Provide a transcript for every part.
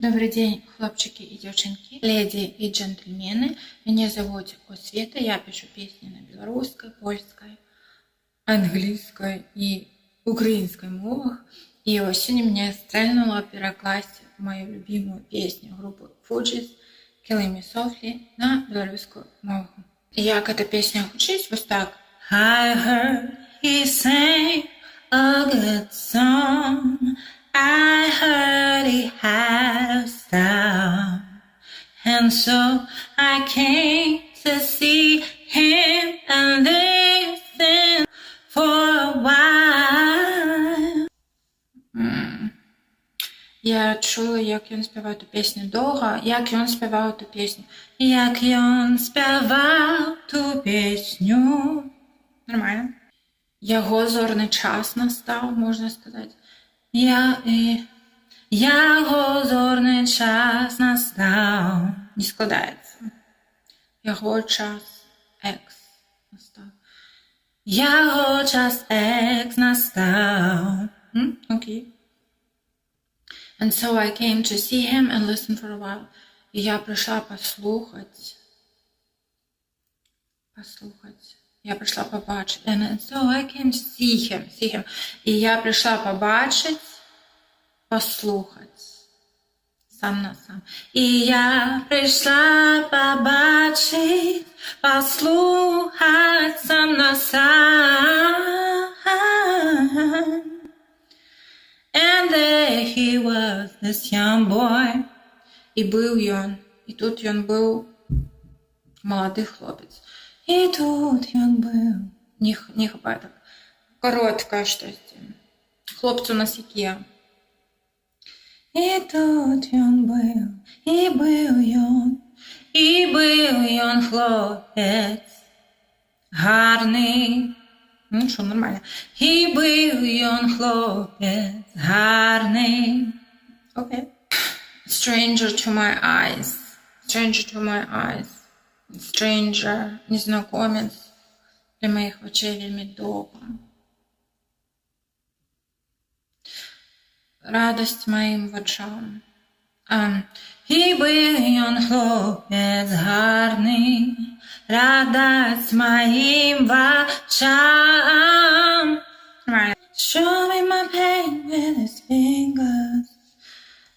Добрый день, хлопчики и девчонки, леди и джентльмены. Меня зовут Освета, я пишу песни на белорусской, польской, английской и украинской мовах. И осенью мне стрельнуло перекласть мою любимую песню группы Fugees «Killing Me Softly» на белорусскую мову. Як эта песня гучить? Вот так. I heard he sang a good song. I heard he had a style, and so I came to see him and listen for a while. Я чула, як він співав ту пісню довго, як він співав ту пісню. Як він співав ту пісню. Нормально. Його зорний час настав, можна сказати. Його зорний час настав. Не складається. Його час екс настав. Його час екс настав. Окей. And so I came to see him and listen for a while. І я прийшла послухати. Я прийшла побачити. And so I came to see him. І я прийшла побачити, послухати. Сам на сам. І я прийшла побачити, послухати сам на сам. And there he was, this young boy. І був він, і тут він був молодий хлопець. І тут він був. Не хапає так. Коротке щось. Хлопцю на сіке. І тут він був, і був він хлопець. Гарний. Ну що, нормально. І був він хлопець. Гарний. Окей. Stranger to my eyes. Stranger, незнакомець, для моїх очей вельми довго. Радость моїм очам. І був він хлопець гарний, радость моїм очам. Show me my pain with his fingers.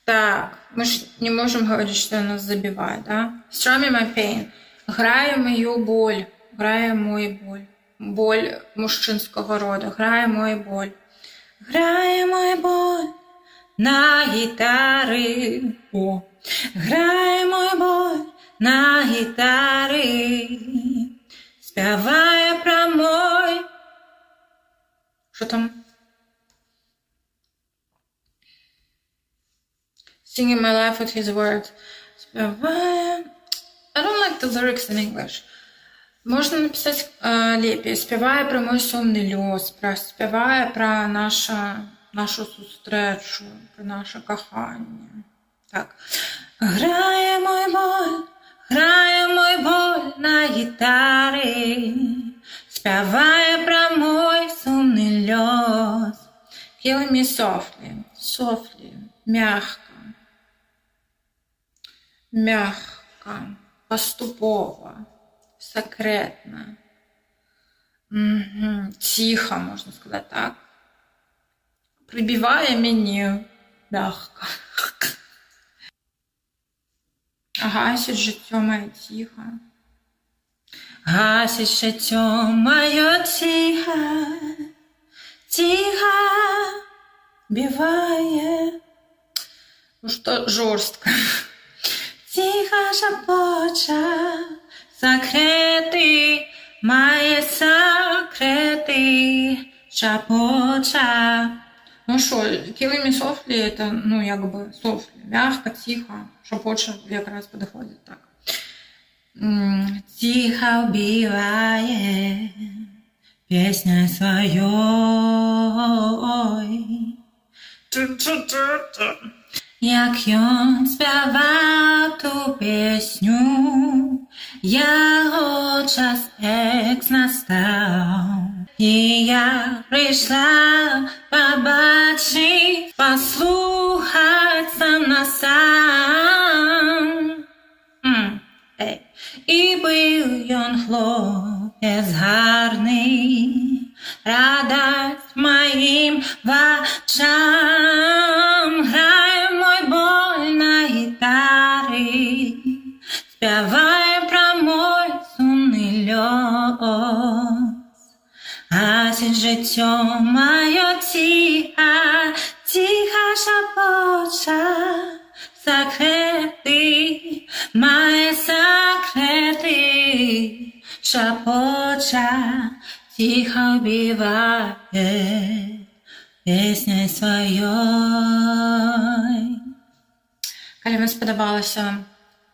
Так, мы же не можем говорить, что нас забивает, да? Show me my pain. Грає мою боль, грає мою боль. Боль мужчинського роду, грає мою боль. Грає мою боль на гітари. О. Грає мою боль на гітари. Співає про мой. Що там? Singing my life with his words. Співає. I don't like the lyrics in English. Можна написати лепі. Співає про мой сумний льос, співає про нашу зустрічу, про наше кохання. Так. Грає мой боль на гітарі. Співає про мой сумний льос. Killing me softly, мягко. Поступово, секретно, тихо, можна сказати так. Прибиває мене мягко. Гасить життя моє тихо. Гасить життя моє тихо. Тихо биває. Ну что, жорстко. Тихо шепоча, секрети, має секрети, шепоча. Ну що, Killing Me Softly, это, ну, якби, softly, мягко, тихо, шепоча якраз підходить так. Тихо вбиває піснею своєю. Як він співав ту пісню, його час екс настав. І я прийшла побачить, послухать сам на сам. ён хлопець гарний, радость моїм вачам, грає мой боль на гітарі, співає про мой сумний льос. Гасить життя моє тиха, тиха шапоча, секрети, мої секрети, шапоча, тихо убивает песней своей. Калі вам сподобалася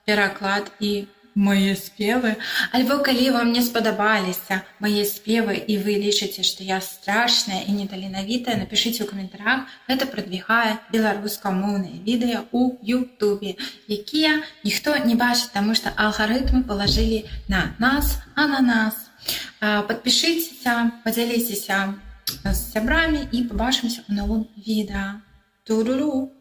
пераклад і мае спевы, альбо калі вам не спадабаліся мае спевы і вы лічыце, што я страшная і неталенавітая, напішыце ў каментарях. Гэта прадвігае беларускамоўныя відэа ў Ютубе, якія ніхто не бачыць, таму што алгарытмы палажылі на нас, Подпішыцеся, падзяліцеся з сябрамі і пабачымся ў новым відэа. Туруру!